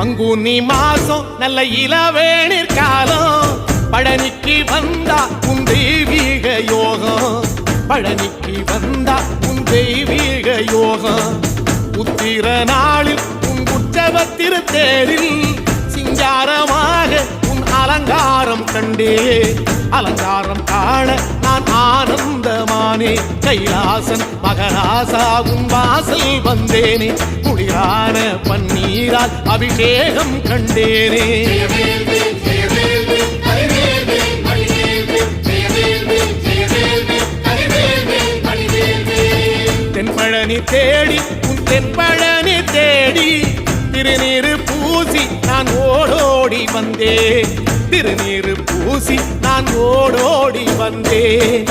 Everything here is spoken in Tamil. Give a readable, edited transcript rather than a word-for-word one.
பங்குனி மாசம் நல்ல இளவேணிற் காலம் பழனிக்கு வந்தா உன் தெய்வீக யோகம் பழனிக்கு வந்தா உன் தெய்வீக யோகம் உத்திர நாளில் உன் உற்சவ திருத்தேரில் சிங்காரமாக உன் அலங்காரம் கண்டே அலங்காரம் காண நான் ஆனந்தமானே கைலாசன் மகராசா உன் வாசல் வந்தேனே குளிரான பன்னீரால் அபிஷேகம் கண்டேனே தென்பழனி தேடி உன் தென்பழனி தேடி திருநீரு பூசி நான் ஓடோடி வந்தேன் திருநீரு பூசி நான் ஓடோடி வந்தேன்